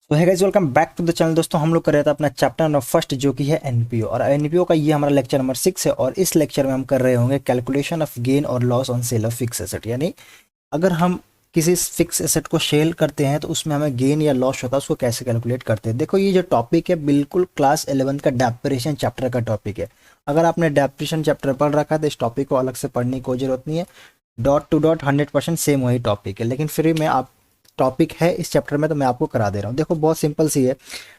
तो है guys, welcome back to the channel. दोस्तों हम लोग कर रहे थे अपना चैप्टर नंबर फर्स्ट जो कि है एनपीओ, और एनपीओ का ये हमारा लेक्चर नंबर 6 है। और इस लेक्चर में हम कर रहे होंगे कैलकुलेशन ऑफ गेन और loss on sale of fix asset. यानी अगर हम किसी फिक्स एसेट को सेल करते हैं तो उसमें हमें गेन या लॉस होता है, उसको कैसे कैलकुलेट करते हैं। देखो ये जो टॉपिक है बिल्कुल क्लास 11 का डेप्रिसिएशन चैप्टर का टॉपिक है। अगर आपने डेप्रिसिएशन चैप्टर पढ़ रखा है तो इस टॉपिक को अलग से पढ़ने की कोई जरूरत नहीं है। डॉट टू डॉट 100% सेम वही टॉपिक है, लेकिन फिर मैं आप टॉपिक है इस चैप्टर में तो मैं आपको करा दे रहा हूँ। देखो बहुत सिंपल सी है।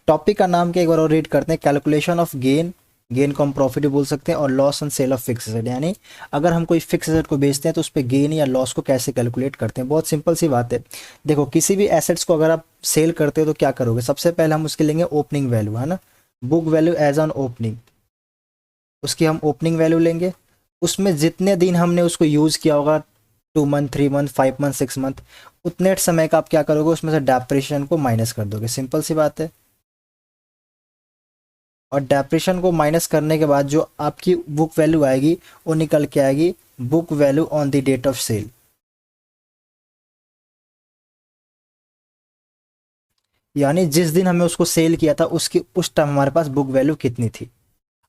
टॉपिक का नाम क्या एक बार और रीड करते हैं, कैलकुलेशन ऑफ गेन। गेन को हम प्रॉफिट भी बोल सकते हैं, और loss and sale of fix asset. यानी अगर हम कोई फिक्स एसेट को बेचते हैं तो उस पर गेन या लॉस को कैसे कैलकुलेट करते हैं। बहुत सिंपल सी बात है। देखो किसी भी एसेट्स को अगर आप सेल करते हो तो क्या करोगे, सबसे पहले हम उसके लेंगे ओपनिंग वैल्यू, है ना। Book value as on opening, उसकी हम ओपनिंग वैल्यू लेंगे। उसमें जितने दिन हमने उसको यूज़ किया होगा, 2 मंथ, 3 मंथ, 5 मंथ, 6 मंथ, उतने समय का आप क्या करोगे, उसमें से डेप्रिसिएशन को माइनस कर दोगे। सिंपल सी बात है। और डेप्रिसिएशन को माइनस करने के बाद जो आपकी बुक वैल्यू आएगी वो निकल के आएगी book value on the date of sale. यानी जिस दिन हमें उसको सेल किया था उसकी उस टाइम हमारे पास बुक वैल्यू कितनी थी।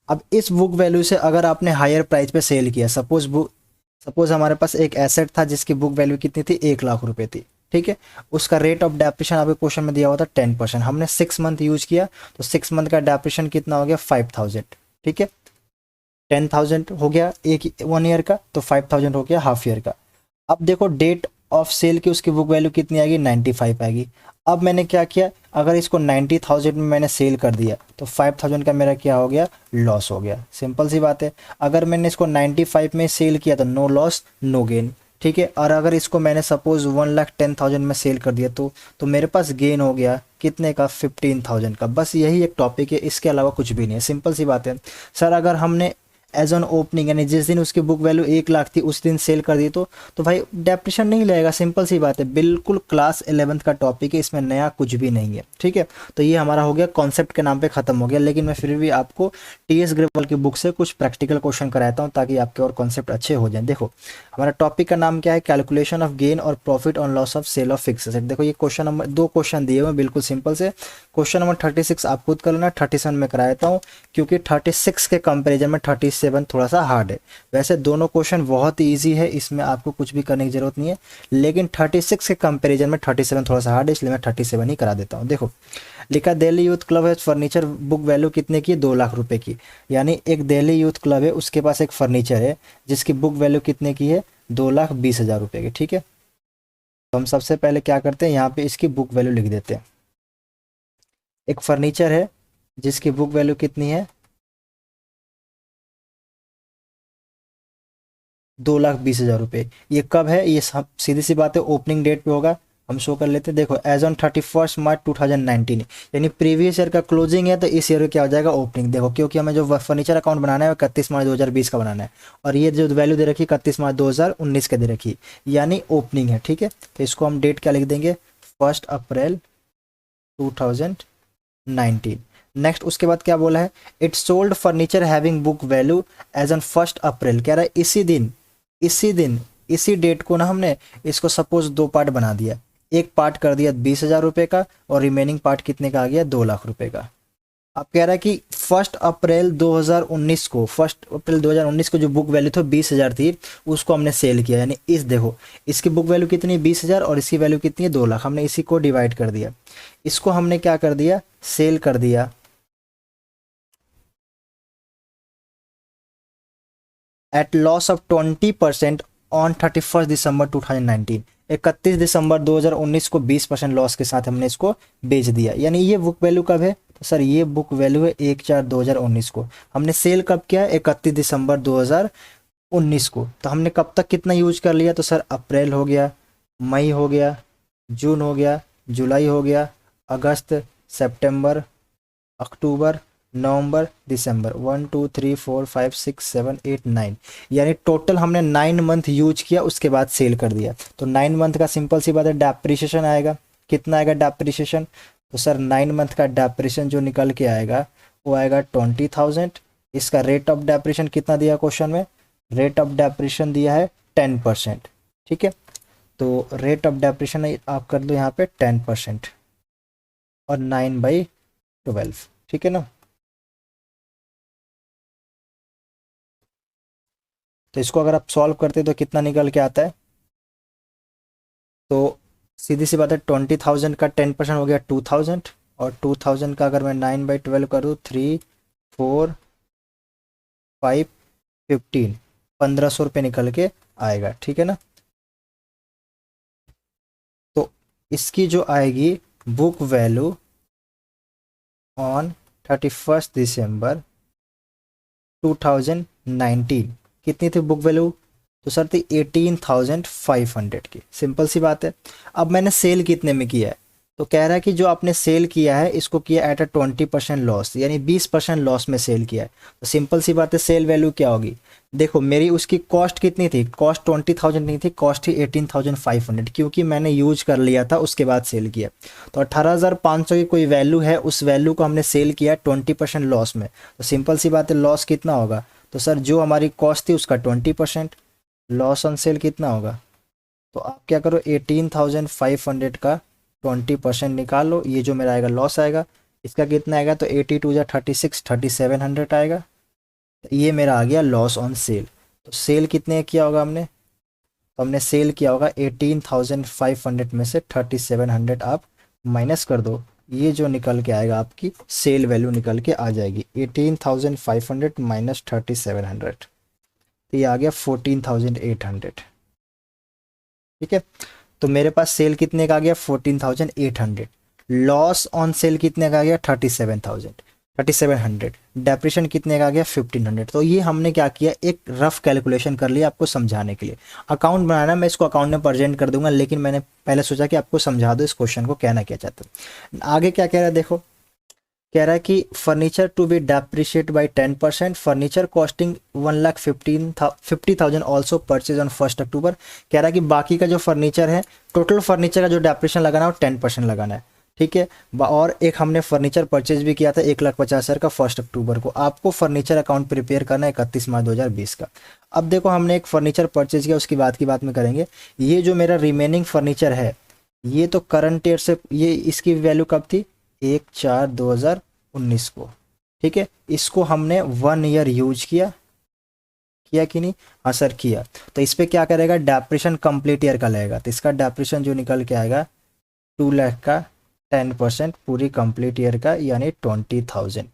अब इस बुक वैल्यू से अगर आपने हायर प्राइस पे सेल किया, सपोज हमारे पास एक एसेट था जिसकी बुक वैल्यू कितनी थी, 1 लाख रुपए थी। ठीक है। उसका रेट ऑफ डेप्रिसिएशन आपके क्वेश्चन में दिया हुआ था 10%। हमने 6 मंथ यूज किया तो 6 मंथ का डेप्रिसिएशन कितना हो गया, 5,000। ठीक है। 10,000 हो गया एक 1 ईयर का, तो 5,000 हो गया हाफ ईयर का। अब देखो डेट ऑफ सेल की उसकी बुक वैल्यू कितनी आएगी, 95 आएगी। अब मैंने क्या किया, अगर इसको 90,000 में मैंने सेल कर दिया तो 5,000 का मेरा क्या हो गया, लॉस हो गया। सिंपल सी बात है। अगर मैंने इसको 95 में सेल किया तो नो लॉस नो गेन। ठीक है। और अगर इसको मैंने सपोज 1,10,000 में सेल कर दिया तो मेरे पास गेन हो गया कितने का, 15,000 का। बस यही एक टॉपिक है, इसके अलावा कुछ भी नहीं है। सिंपल सी बात है। सर अगर हमने एज ऑन ओपनिंग यानी जिस दिन उसकी बुक वैल्यू 1 लाख थी उस दिन सेल कर दी तो भाई डेप्रिसिएशन नहीं लगेगा। सिंपल सी बात है, बिल्कुल क्लास 11 का टॉपिक है, इसमें नया कुछ भी नहीं है। ठीक है। तो ये हमारा हो गया कॉन्सेप्ट के नाम पे खत्म हो गया, लेकिन मैं फिर भी आपको टीएस ग्रेवाल की बुक से कुछ प्रैक्टिकल क्वेश्चन कराता हूँ ताकि आपके और कॉन्सेप्ट अच्छे हो जाए। देखो हमारा टॉपिक का नाम क्या है, कैलकुलेशन ऑफ गेन और profit on loss of sale of fix asset. देखो ये क्वेश्चन नंबर 2 क्वेश्चन दिए हुए बिल्कुल सिंपल से। क्वेश्चन नंबर 36 आप खुद कर लेना, 37 में कराता हूँ क्योंकि 36 के कंपैरिजन में 37 थोड़ा सा हार्ड है। वैसे दोनों क्वेश्चन बहुत ही ईजी है, इसमें आपको कुछ भी करने की जरूरत नहीं है, लेकिन 36 के कंपैरिजन में 37 थोड़ा सा हार्ड है, इसलिए मैं 37 ही करा देता हूँ। देखो लिखा दिल्ली यूथ क्लब है फर्नीचर, बुक वैल्यू कितने की, 2 लाख रुपए की। यानी एक दिल्ली यूथ क्लब है, उसके पास एक फर्नीचर है जिसकी बुक वैल्यू कितने की है, 2,20,000 रुपए की। ठीक है। तो हम सबसे पहले क्या करते हैं, यहाँ पे इसकी बुक वैल्यू लिख देते हैं। एक फर्नीचर है जिसकी बुक वैल्यू कितनी है, 2,20,000 रुपये। ये कब है, ये सीधी सी बात है ओपनिंग डेट पे होगा। हम शो कर लेते हैं। देखो एज ऑन 31 मार्च 2019, यानी प्रीवियस ईयर का क्लोजिंग है तो इस ईयर क्या हो जाएगा, ओपनिंग। देखो क्योंकि हमें जो फर्नीचर अकाउंट बनाना है 31 मार्च 2020 का बनाना है, और ये जो वैल्यू दे रखी है 31 मार्च 2019 के दे रखी, यानी ओपनिंग है। ठीक है। तो इसको हम डेट क्या लिख देंगे, 1 अप्रैल 2019। नेक्स्ट उसके बाद क्या बोला है, it sold furniture having book value as on 1 April. कह रहा है इसी दिन इसी डेट को ना हमने इसको सपोज 2 पार्ट बना दिया। एक पार्ट कर दिया 20,000 रुपये का, और रिमेनिंग पार्ट कितने का आ गया, 2 लाख रुपए का। अब कह रहा है कि 1 अप्रैल 2019 को जो बुक वैल्यू था 20,000 थी, उसको हमने सेल किया। यानी इस देखो इसकी बुक वैल्यू कितनी, 20,000, और इसकी वैल्यू कितनी है, 2 लाख। हमने इसी को डिवाइड कर दिया, इसको हमने क्या कर दिया, सेल कर दिया। एट लॉस ऑफ 20% ऑन 31 दिसंबर 2019। 31 दिसंबर 2019 को 20% लॉस के साथ हमने इसको बेच दिया। यानी ये बुक वैल्यू कब है, तो सर ये बुक वैल्यू है 1/4/2019 को। हमने सेल कब किया, 31 दिसंबर 2019 को। तो हमने कब तक कितना यूज कर लिया, तो सर अप्रैल हो गया, मई हो गया, जून हो गया, जुलाई हो गया, अगस्त, सितंबर, अक्टूबर, नवंबर, दिसंबर, 1 2 3 4 5 6 7 8 9, यानी टोटल हमने 9 मंथ यूज किया, उसके बाद सेल कर दिया। तो 9 मंथ का सिंपल सी बात है डेप्रिसिएशन आएगा। कितना आएगा डेप्रिसिएशन, तो सर 9 मंथ का डेप्रिसिएशन जो निकल के आएगा वो आएगा 20,000। इसका रेट ऑफ डेप्रिसिएशन कितना दिया क्वेश्चन में, रेट ऑफ डेप्रिसिएशन दिया है 10%। ठीक है। तो रेट ऑफ डेप्रिसिएशन आप कर दो यहाँ पे 10%, और 9/12, ठीक है ना। तो इसको अगर आप सॉल्व करते हैं तो कितना निकल के आता है, तो सीधी सी बात है 20,000 का 10% हो गया 2,000, और 2,000 का अगर मैं 9/12 करूँ, 3, 4, 5, 15, 1,500 रुपये निकल के आएगा, ठीक है ना। तो इसकी जो आएगी बुक वैल्यू ऑन 31 दिसंबर 2019, कितनी थी बुक वैल्यू, तो सर थी 18,500 की। सिंपल सी बात है। अब मैंने सेल कितने में किया है, तो कह रहा है कि जो आपने सेल किया है इसको किया एट अ 20% लॉस, यानी 20% लॉस में सेल किया है। तो सिंपल सी बात है, सेल वैल्यू क्या होगी। देखो मेरी उसकी कॉस्ट कितनी थी, कॉस्ट 20,000 नहीं थी, कॉस्ट थी 18,500, क्योंकि मैंने यूज कर लिया था उसके बाद सेल किया। तो 18,500 की कोई वैल्यू है, उस वैल्यू को हमने सेल किया 20% लॉस में। तो सिंपल सी बात है, लॉस कितना होगा, तो सर जो हमारी कॉस्ट थी उसका 20%, लॉस ऑन सेल कितना होगा। तो आप क्या करो, 18,500 का 20% निकाल लो, ये जो मेरा आएगा लॉस आएगा। इसका कितना आएगा, तो 82 जा 36, 3,700 आएगा। तो ये मेरा आ गया लॉस ऑन सेल। तो सेल कितने किया होगा हमने, तो हमने सेल किया होगा 18,500 में से 3,700 आप माइनस कर दो, ये जो निकल के आएगा आपकी सेल वैल्यू निकल के आ जाएगी 18,500 माइनस 3,700, तो ये आ गया 14,800, ठीक है। तो मेरे पास सेल कितने का आ गया 14,800, लॉस ऑन सेल कितने का आ गया 3,700, डेप्रिशन कितने का आ गया 1,500। तो ये हमने क्या किया, एक रफ कैलकुलेशन कर लिया आपको समझाने के लिए। अकाउंट बनाना मैं इसको अकाउंट में प्रेजेंट कर दूंगा, लेकिन मैंने पहले सोचा कि आपको समझा दो इस क्वेश्चन को कहना क्या चाहते हैं। आगे क्या कह रहा है देखो, कह रहा है कि furniture to be depreciate by 10%, furniture costing 1,50,000 also purchase on 1 October. कह रहा है कि बाकी का जो फर्नीचर है, टोटल फर्नीचर का जो डेप्रिशन लगाना है वो 10% लगाना है, ठीक है। और एक हमने फर्नीचर परचेज भी किया था 1,50,000 का 1 अक्टूबर को। आपको फर्नीचर अकाउंट प्रिपेयर करना है 31 मार्च 2020 का। अब देखो हमने एक फर्नीचर परचेज किया, उसकी बात की बात में करेंगे। ये जो मेरा रिमेनिंग फर्नीचर है, ये तो करंट ईयर से, ये इसकी वैल्यू कब थी, 1/4/2019 को, ठीक है। इसको हमने 1 ईयर यूज किया, किया कि नहीं, हाँ सर किया। तो इस पे क्या करेगा, डेप्रिशन कंप्लीट ईयर का लगेगा। तो इसका डेप्रिशन जो निकल के आएगा 2 लाख का 10% पूरी कंप्लीट ईयर का, यानी 20,000,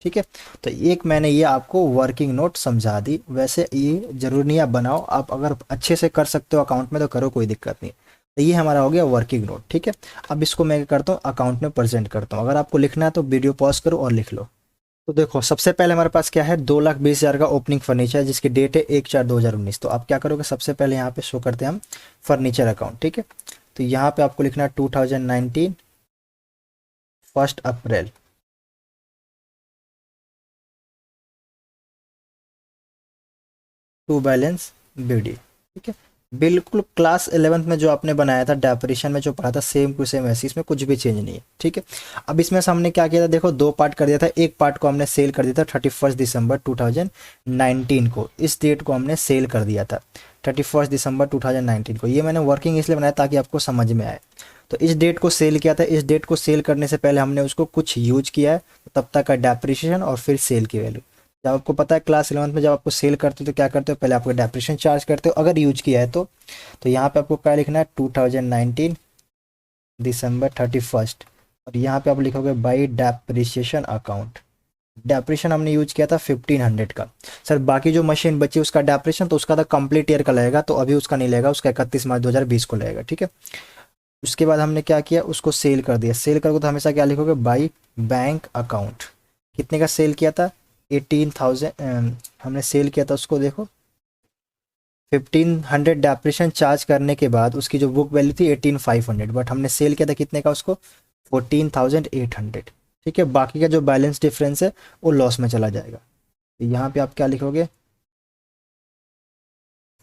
ठीक है। तो एक मैंने ये आपको वर्किंग नोट समझा दी। वैसे ये जरूरी नहीं आप बनाओ, आप अगर अच्छे से कर सकते हो अकाउंट में तो करो, कोई दिक्कत नहीं। तो ये हमारा हो गया वर्किंग नोट, ठीक है। अब इसको मैं क्या करता हूँ, अकाउंट में प्रेजेंट करता हूँ। अगर आपको लिखना है तो वीडियो पॉज करो और लिख लो। तो देखो सबसे पहले हमारे पास क्या है, 2,20,000 का ओपनिंग फर्नीचर है, जिसकी डेट है 1/4/2019। तो आप क्या करोगे, सबसे पहले यहाँ पे शो करते हैं हम फर्नीचर अकाउंट, ठीक है। तो यहाँ पे आपको लिखना है 2019 1 अप्रैल, टू बैलेंस बीडी, ठीक है। बिल्कुल क्लास 11th में जो आपने बनाया था, डेफिनेशन में जो पढ़ा था, सेम टू सेम ऐसे, इसमें कुछ भी चेंज नहीं है, ठीक है। अब इसमें से हमने क्या किया था, देखो दो पार्ट कर दिया था। एक पार्ट को हमने सेल कर दिया था 31 दिसंबर 2019 को, इस डेट को हमने सेल कर दिया था 31 दिसंबर 2019 को। ये मैंने वर्किंग इसलिए बनाया ताकि आपको समझ में आए। तो इस डेट को सेल किया था, इस डेट को सेल करने से पहले हमने उसको कुछ यूज किया है, तब तक का डेप्रिसिएशन और फिर सेल की वैल्यू। जब आपको पता है क्लास 11th में जब आपको सेल करते हो तो क्या करते हो, पहले आपको डेप्रिसिएशन चार्ज करते हो अगर यूज किया है तो यहाँ पे आपको क्या लिखना है, 2019 दिसंबर 31, और यहाँ पे आप लिखोगे बाई डेप्रिसिएशन अकाउंट। डेप्रिसिएशन हमने यूज किया था 1,500 का। सर बाकी जो मशीन बची उसका डेप्रिसिएशन, तो उसका तो कंप्लीट ईयर का लगेगा, तो अभी उसका नहीं लगेगा, उसका 31 मार्च 2020 को लगेगा, ठीक है। उसके बाद हमने क्या किया, उसको सेल कर दिया। सेल करोगे तो हमेशा क्या लिखोगे, बाई बैंक अकाउंट। कितने का सेल किया था, 18,000 हमने सेल किया था उसको, देखो 1,500 डेप्रिसिएशन चार्ज करने के बाद उसकी जो बुक वैल्यू थी 18,500, बट हमने सेल किया था कितने का उसको, 14,800, ठीक है। बाकी का जो बैलेंस डिफरेंस है वो लॉस में चला जाएगा। तो यहाँ पे आप क्या लिखोगे,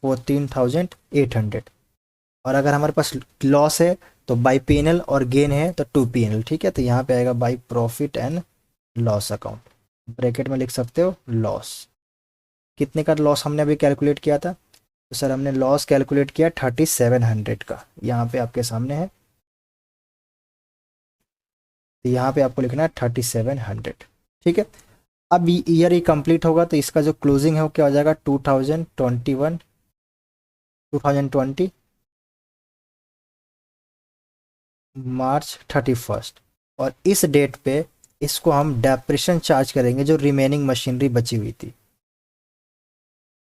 14,800। और अगर हमारे पास लॉस है तो बाई पीएनएल, और गेन है तो 2 पीएनएल, ठीक है। तो यहाँ पे आएगा by profit and loss account, bracket में लिख सकते हो लॉस। कितने का लॉस हमने अभी कैलकुलेट किया था, तो सर हमने लॉस कैलकुलेट किया 3,700 का, यहाँ पे आपके सामने है। तो यहाँ पे आपको लिखना है 3700। ठीक है, अब ईयर ही कंप्लीट होगा तो इसका जो क्लोजिंग है वो क्या हो जाएगा, 2021 2020 मार्च 31st। और इस डेट पे इसको हम डेप्रिशन चार्ज करेंगे जो रिमेनिंग मशीनरी बची हुई थी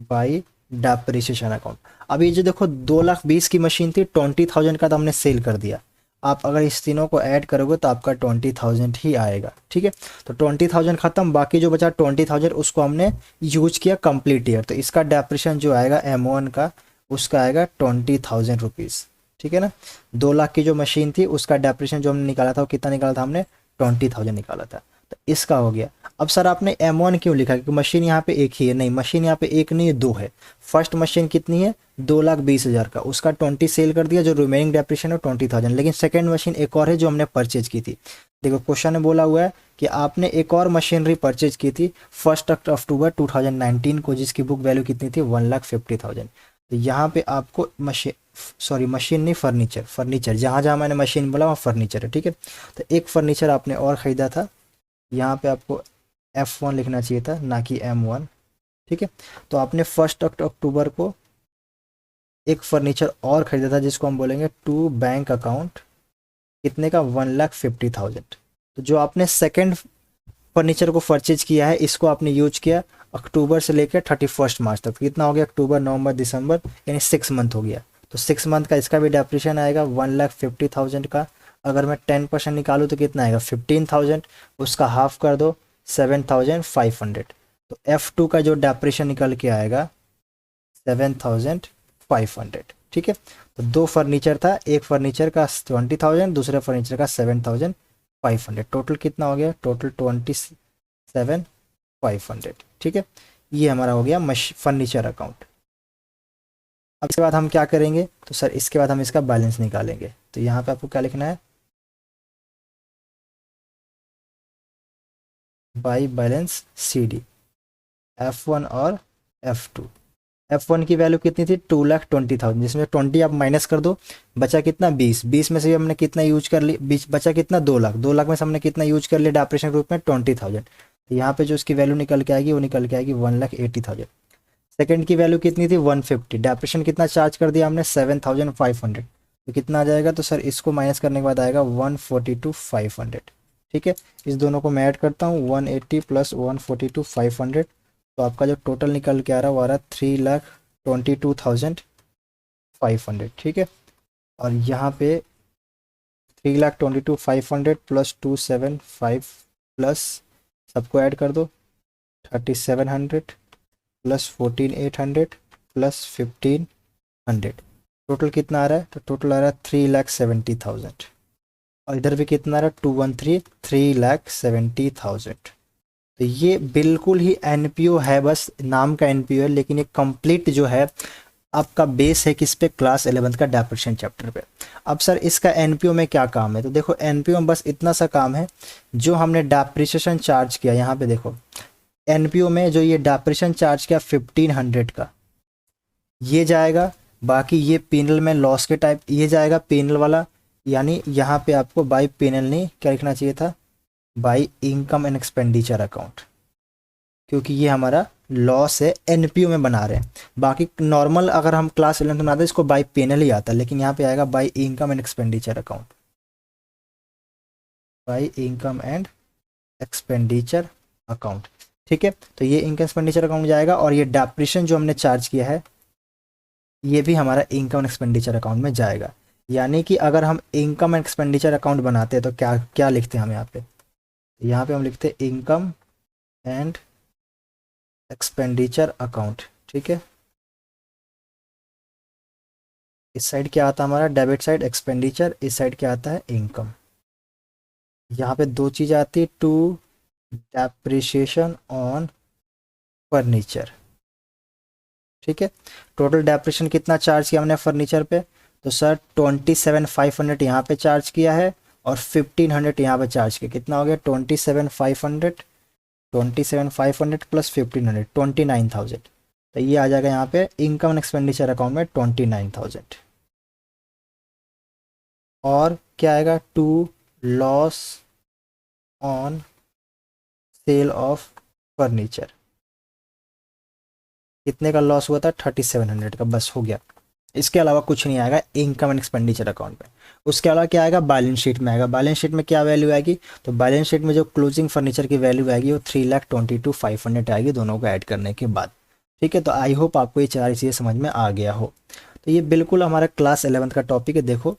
बाई डेप्रिसिएशन अकाउंट। अब ये जो देखो 2,20,000 की मशीन थी, 20,000 का तो हमने सेल कर दिया। आप अगर इस तीनों को ऐड करोगे तो आपका 20,000 ही आएगा। ठीक है, तो 20,000 खत्म, बाकी जो बचा 20,000 उसको हमने यूज किया कंप्लीट ईयर, तो इसका डेप्रिशन जो आएगा M1 का उसका आएगा 20,000 रुपीज़। ठीक है ना, 2 लाख की जो मशीन थी उसका डेप्रिशन जो हमने निकाला था वो कितना निकाला था हमने, 20,000 निकाला था। तो इसका हो गया। अब सर आपने M1 क्यों लिखा, क्योंकि मशीन यहाँ पे एक ही है, नहीं मशीन यहाँ पे एक नहीं है, दो है। फर्स्ट मशीन कितनी है, 2,20,000 का, उसका 20 सेल कर दिया, जो रिमेनिंग डेप्रिशन है 20,000। लेकिन सेकंड मशीन एक और है जो हमने परचेज की थी। देखो क्वेश्चन में बोला हुआ है कि आपने एक और मशीनरी परचेज की थी 1 अक्टूबर 2019 को, जिसकी बुक वैल्यू कितनी थी, 1,50,000। तो यहाँ पे आपको मशीन नहीं, फर्नीचर जहाँ जहाँ मैंने मशीन बोला वहाँ फर्नीचर है। ठीक है, तो एक फर्नीचर आपने और ख़रीदा था, यहाँ पे आपको F1 लिखना चाहिए था ना कि M1। ठीक है, तो आपने 1 अक्टूबर को एक फर्नीचर और खरीदा था जिसको हम बोलेंगे टू बैंक अकाउंट, कितने का, 1,50,000। तो जो आपने सेकंड फर्नीचर को परचेज किया है इसको आपने यूज किया अक्टूबर से लेकर 31 मार्च तक, कितना हो गया, अक्टूबर नवंबर दिसंबर, यानी 6 मंथ हो गया। तो 6 मंथ का इसका भी डेप्रिशन आएगा 1,50,000 का। अगर मैं 10% निकालूँ तो कितना आएगा, 15,000, उसका हाफ कर दो 7,500। तो F2 का जो डेप्रिशन निकल के आएगा 7,500। ठीक है, तो दो फर्नीचर था, एक फर्नीचर का 20,000, दूसरे फर्नीचर का 7,500, टोटल कितना हो गया, टोटल 27,500। ठीक है, ये हमारा हो गया फर्नीचर अकाउंट। अब इसके बाद हम क्या करेंगे, तो सर इसके बाद हम इसका बैलेंस निकालेंगे। तो यहाँ पे आपको क्या लिखना है, बाई बैलेंस CD, F1 और F2। F1 की वैल्यू कितनी थी, 2,20,000, जिसमें 20 आप माइनस कर दो, बचा कितना, 20 में से हमने कितना यूज कर ली, बचा कितना, 2 लाख में से हमने कितना यूज कर लिया डेप्रिसिएशन ग्रुप में, 20,000। तो यहाँ पे जो इसकी वैल्यू निकल के आएगी वो निकल के आएगी 1,80,000। सेकंड की वैल्यू कितनी थी, 150, डेप्रिसिएशन कितना चार्ज कर दिया हमने, 7,500। तो कितना आ जाएगा, तो सर इसको माइनस करने के बाद आएगा 142,500। ठीक है, इस दोनों को मैं ऐड करता हूँ, 180 प्लस 142,500, तो आपका जो टोटल निकल के आ रहा है वो आ रहा है 3,22,500। ठीक है, और यहाँ पे 3,22,500 प्लस 275 प्लस सबको ऐड कर दो 3,700 प्लस 14,800 प्लस 1,500, टोटल कितना आ रहा है, तो टोटल आ रहा है 3,70,000। और इधर भी कितना आ रहा है, 213, 3,70,000। तो ये बिल्कुल ही NPO है, बस नाम का NPO है, लेकिन ये कंप्लीट जो है आपका बेस है किस पे, क्लास 11th का डेप्रिसिएशन चैप्टर पे। अब सर इसका NPO में क्या काम है, तो देखो NPO में बस इतना सा काम है, जो हमने डेप्रिसिएशन चार्ज किया, यहाँ पे देखो NPO में जो ये डेप्रिसिएशन चार्ज किया 1,500 का, ये जाएगा, बाकी ये पेनल में लॉस के टाइप ये जाएगा पेनल वाला, यानी यहाँ पे आपको बाई पेनल नहीं क्या लिखना चाहिए था, by income and expenditure account, क्योंकि ये हमारा लॉस है, NPO में बना रहे हैं। बाकी नॉर्मल अगर हम क्लास 11 में बनाते हैं इसको बाई पेनल ही आता है, लेकिन यहाँ पे आएगा by income and expenditure account, by income and expenditure account. ठीक है, तो ये इनकम एक्सपेंडिचर अकाउंट जाएगा, और ये डेप्रिसिएशन जो हमने चार्ज किया है ये भी हमारा इनकम एंड एक्सपेंडिचर अकाउंट में जाएगा। यानी कि अगर हम इनकम एंड एक्सपेंडिचर अकाउंट बनाते हैं तो क्या क्या लिखते हैं हम यहाँ पे हम लिखते हैं इनकम एंड एक्सपेंडिचर अकाउंट। ठीक है, इस साइड क्या आता है हमारा, डेबिट साइड एक्सपेंडिचर, इस साइड क्या आता है, इनकम। यहाँ पे दो चीज़ आती है, टू डेप्रिसिएशन ऑन फर्नीचर। ठीक है, टोटल डेप्रिसिएशन कितना चार्ज किया हमने फर्नीचर पे, तो सर 27,500 यहाँ पे चार्ज किया है, और 1,500 यहाँ पे चार्ज किया, कितना हो गया 27,500, 27,500 प्लस 1,500, 29,000। तो ये आ जाएगा यहाँ पे इनकम एंड एक्सपेंडिचर अकाउंट में 29,000। और क्या आएगा, to loss on sale of furniture. कितने का लॉस हुआ था? 3700 का, बस हो गया। इसके अलावा कुछ नहीं आएगा इनकम एंड एक्सपेंडिचर अकाउंट में। उसके अलावा क्या आएगा? बैलेंस शीट में आएगा। बैलेंस शीट में क्या वैल्यू आएगी? तो बैलेंस शीट में जो क्लोजिंग फर्नीचर की वैल्यू आएगी वो 3,22,500 आएगी, दोनों को ऐड करने के बाद। ठीक है, तो आई होप आपको ये सारी चीज़ें समझ में आ गया हो। तो ये बिल्कुल हमारा क्लास 11th का टॉपिक है। देखो,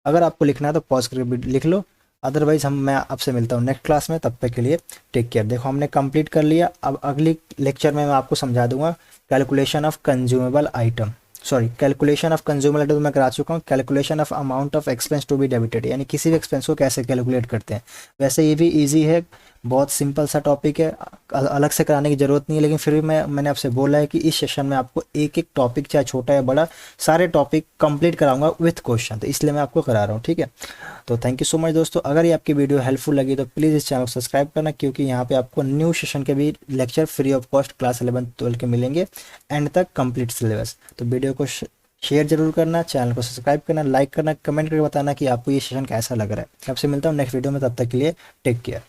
अगर आपको लिखना है तो पॉज करके लिख लो, अदरवाइज मैं आपसे मिलता हूँ नेक्स्ट क्लास में। तब तक के लिए टेक केयर। देखो, हमने कंप्लीट कर लिया। अब अगली लेक्चर में मैं आपको समझा दूंगा calculation of consumable item, sorry calculation of consumable item तो मैं करा चुका हूँ। Calculation of amount of expense to be debited, यानी किसी भी एक्सपेंस को कैसे कैलकुलेट करते हैं। वैसे ये भी ईजी है, बहुत सिंपल सा टॉपिक है, अलग से कराने की ज़रूरत नहीं है। लेकिन फिर भी मैंने आपसे बोला है कि इस सेशन में आपको एक एक टॉपिक, चाहे छोटा या बड़ा, सारे टॉपिक कंप्लीट कराऊंगा विथ क्वेश्चन, तो इसलिए मैं आपको करा रहा हूँ। ठीक है, तो थैंक यू सो मच दोस्तों। अगर ये आपकी वीडियो हेल्पफुल लगी तो प्लीज़ इस चैनल को सब्सक्राइब करना, क्योंकि यहाँ पे आपको न्यू सेशन के भी lecture free of cost class 11-12 के मिलेंगे, एंड तक कंप्लीट सिलेबस। तो वीडियो को शेयर जरूर करना, चैनल को सब्सक्राइब करना, लाइक करना, कमेंट करके बताना कि आपको ये सेशन कैसा लग रहा है। आपसे मिलता हूँ नेक्स्ट वीडियो में, तब तक के लिए टेक केयर।